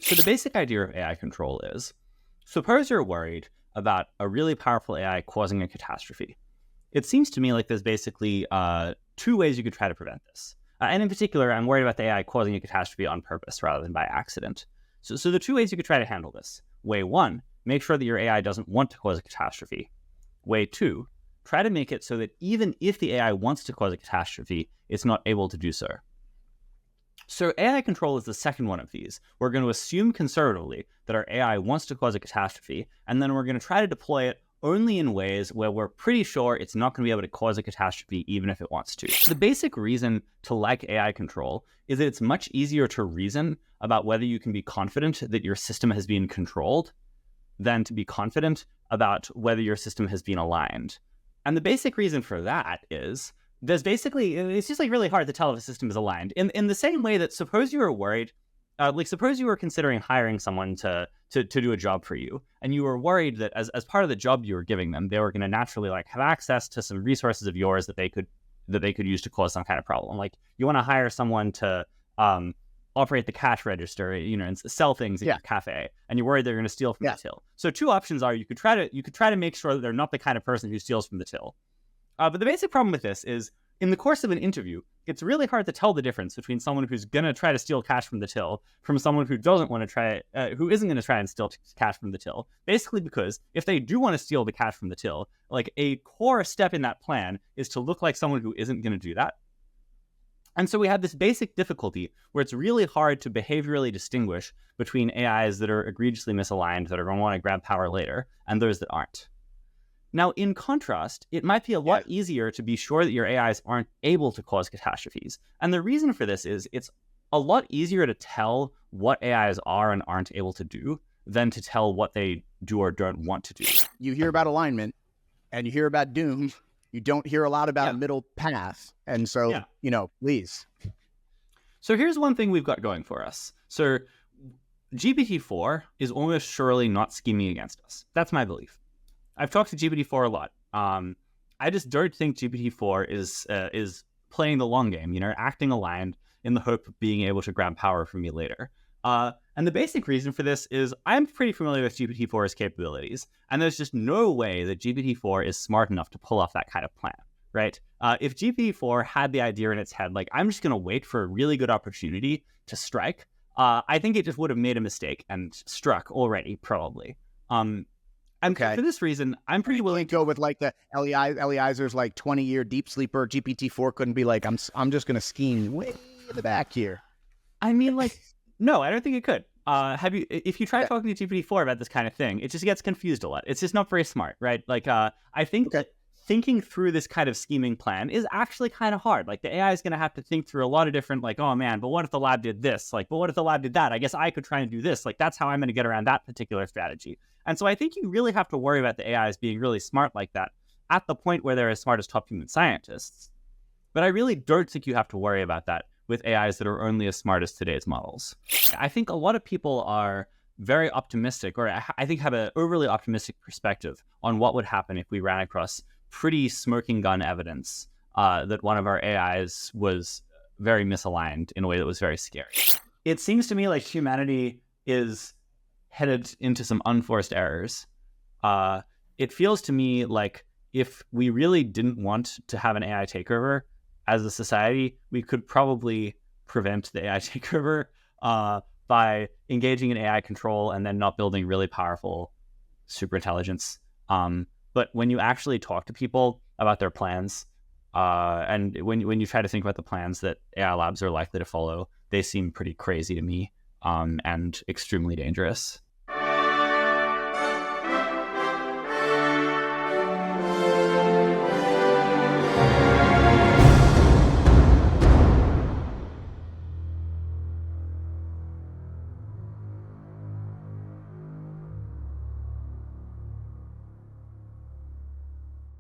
So the basic idea of AI control is, suppose you're worried about a really powerful AI causing a catastrophe. It seems to me like there's basically two ways you could try to prevent this. And in particular, I'm worried about the AI causing a catastrophe on purpose rather than by accident. So the two ways you could try to handle this. Way one, make sure that your AI doesn't want to cause a catastrophe. Way two, try to make it so that even if the AI wants to cause a catastrophe, it's not able to do so. So AI control is the second one of these. We're going to assume conservatively that our AI wants to cause a catastrophe, and then we're going to try to deploy it only in ways where we're pretty sure it's not going to be able to cause a catastrophe even if it wants to. The basic reason to like AI control is that it's much easier to reason about whether you can be confident that your system has been controlled than to be confident about whether your system has been aligned. And the basic reason for that is it's just like really hard to tell if a system is aligned. In the same way that suppose you were worried, suppose you were considering hiring someone to do a job for you, and you were worried that as part of the job you were giving them, they were going to naturally have access to some resources of yours that they could use to cause some kind of problem. Like you want to hire someone to operate the cash register, and sell things at your cafe, and you're worried they're going to steal from the till. So two options are you could try to make sure that they're not the kind of person who steals from the till. But the basic problem with this is, in the course of an interview, it's really hard to tell the difference between someone who's going to try to steal cash from the till from someone who doesn't want to try, who isn't going to try and steal cash from the till. Basically, because if they do want to steal the cash from the till, a core step in that plan is to look like someone who isn't going to do that. And so we have this basic difficulty where it's really hard to behaviorally distinguish between AIs that are egregiously misaligned, that are going to want to grab power later, and those that aren't. Now, in contrast, it might be a lot easier to be sure that your AIs aren't able to cause catastrophes. And the reason for this is it's a lot easier to tell what AIs are and aren't able to do than to tell what they do or don't want to do. You hear about alignment and you hear about doom. You don't hear a lot about middle path. And so, please. So here's one thing we've got going for us. So GPT-4 is almost surely not scheming against us. That's my belief. I've talked to GPT-4 a lot. I just don't think GPT-4 is playing the long game, acting aligned in the hope of being able to grab power from me later. And the basic reason for this is I'm pretty familiar with GPT-4's capabilities, and there's just no way that GPT-4 is smart enough to pull off that kind of plan, right? If GPT-4 had the idea in its head, I'm just going to wait for a really good opportunity to strike, I think it just would have made a mistake and struck already, probably. And for this reason, I'm pretty willing to go with the Eliezer's 20-year deep sleeper. GPT-4 couldn't be I'm just going to scheme way in the back here. I mean, no, I don't think it could. If you try talking to GPT-4 about this kind of thing, it just gets confused a lot. It's just not very smart, right? I think that thinking through this kind of scheming plan is actually kind of hard. The AI is going to have to think through a lot of different, oh man, but what if the lab did this? But what if the lab did that? I guess I could try and do this. That's how I'm going to get around that particular strategy. And so I think you really have to worry about the AIs being really smart like that at the point where they're as smart as top human scientists. But I really don't think you have to worry about that with AIs that are only as smart as today's models. I think a lot of people are very optimistic, or I think have an overly optimistic perspective on what would happen if we ran across pretty smoking gun evidence that one of our AIs was very misaligned in a way that was very scary. It seems to me like humanity is headed into some unforced errors. It feels to me like if we really didn't want to have an AI takeover as a society, we could probably prevent the AI takeover by engaging in AI control and then not building really powerful superintelligence. But when you actually talk to people about their plans, and when you try to think about the plans that AI labs are likely to follow, they seem pretty crazy to me and extremely dangerous.